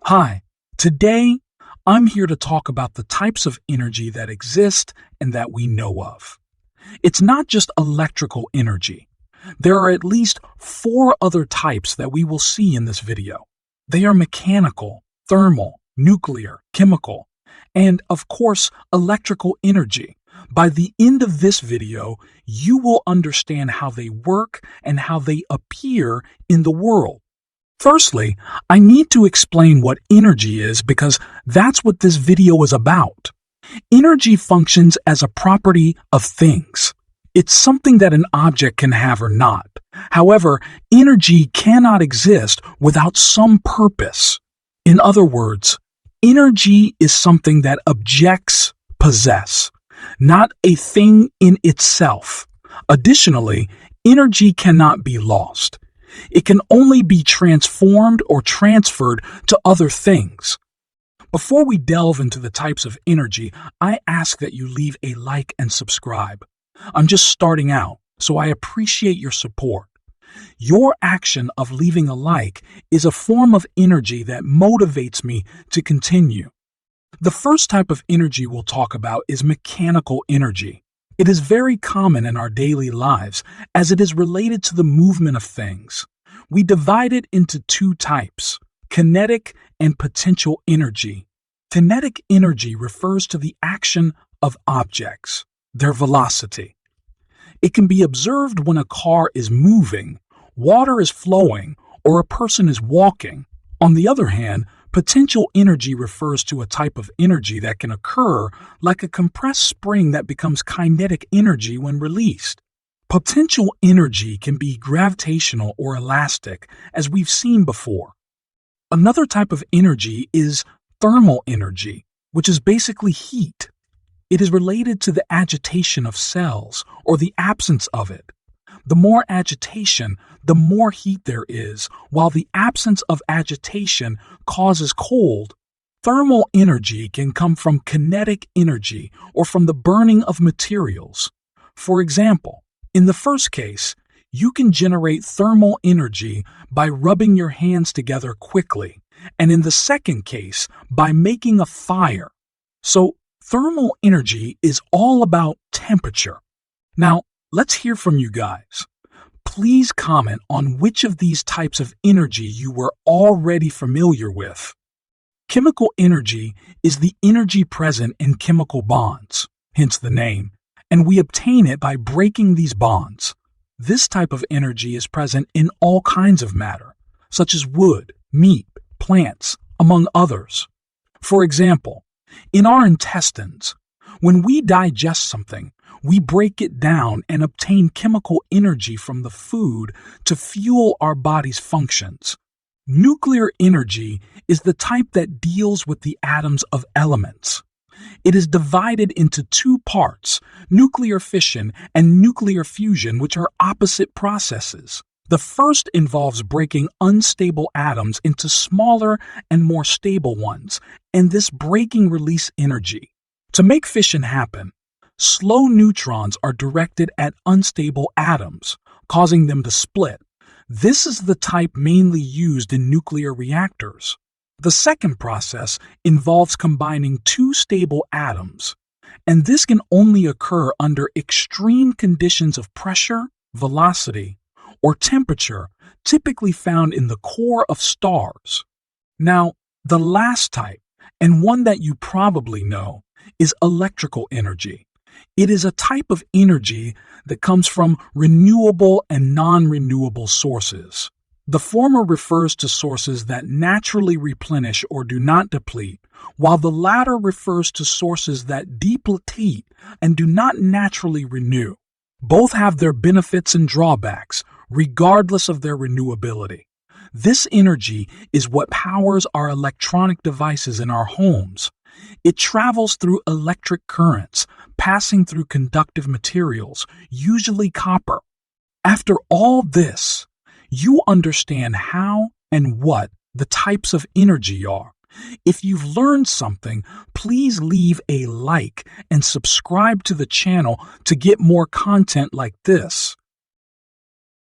Hi, today I'm here to talk about the types of energy that exist and that we know of. It's not just electrical energy. There are at least 4 other types that we will see in this video. They are mechanical, thermal, nuclear, chemical, and of course, electrical energy. By the end of this video, you will understand how they work and how they appear in the world. Firstly, I need to explain what energy is because that's what this video is about. Energy functions as a property of things. It's something that an object can have or not. However, energy cannot exist without some purpose. In other words, energy is something that objects possess, not a thing in itself. Additionally, energy cannot be lost. It can only be transformed or transferred to other things. Before we delve into the types of energy, I ask that you leave a like and subscribe. I'm just starting out, so I appreciate your support. Your action of leaving a like is a form of energy that motivates me to continue. The first type of energy we'll talk about is mechanical energy. It is very common in our daily lives as it is related to the movement of things. We divide it into 2 types, kinetic and potential energy. Kinetic energy refers to the action of objects, their velocity. It can be observed when a car is moving, water is flowing, or a person is walking. On the other hand, potential energy refers to a type of energy that can occur like a compressed spring that becomes kinetic energy when released. Potential energy can be gravitational or elastic, as we've seen before. Another type of energy is thermal energy, which is basically heat. It is related to the agitation of cells or the absence of it. The more agitation, the more heat there is, while the absence of agitation causes cold. Thermal energy can come from kinetic energy or from the burning of materials. For example, in the first case, you can generate thermal energy by rubbing your hands together quickly, and in the second case, by making a fire. So, thermal energy is all about temperature. Now, let's hear from you guys. Please comment on which of these types of energy you were already familiar with. Chemical energy is the energy present in chemical bonds, hence the name, and we obtain it by breaking these bonds. This type of energy is present in all kinds of matter, such as wood, meat, plants, among others. For example, in our intestines, when we digest something, we break it down and obtain chemical energy from the food to fuel our body's functions. Nuclear energy is the type that deals with the atoms of elements. It is divided into 2 parts, nuclear fission and nuclear fusion, which are opposite processes. The first involves breaking unstable atoms into smaller and more stable ones, and this breaking releases energy. To make fission happen, slow neutrons are directed at unstable atoms, causing them to split. This is the type mainly used in nuclear reactors. The second process involves combining 2 stable atoms, and this can only occur under extreme conditions of pressure, velocity, or temperature, typically found in the core of stars. Now, the last type, and one that you probably know, is electrical energy. It is a type of energy that comes from renewable and non-renewable sources. The former refers to sources that naturally replenish or do not deplete, while the latter refers to sources that deplete and do not naturally renew. Both have their benefits and drawbacks, regardless of their renewability. This energy is what powers our electronic devices in our homes. It travels through electric currents, passing through conductive materials, usually copper. After all this, you understand how and what the types of energy are. If you've learned something, please leave a like and subscribe to the channel to get more content like this.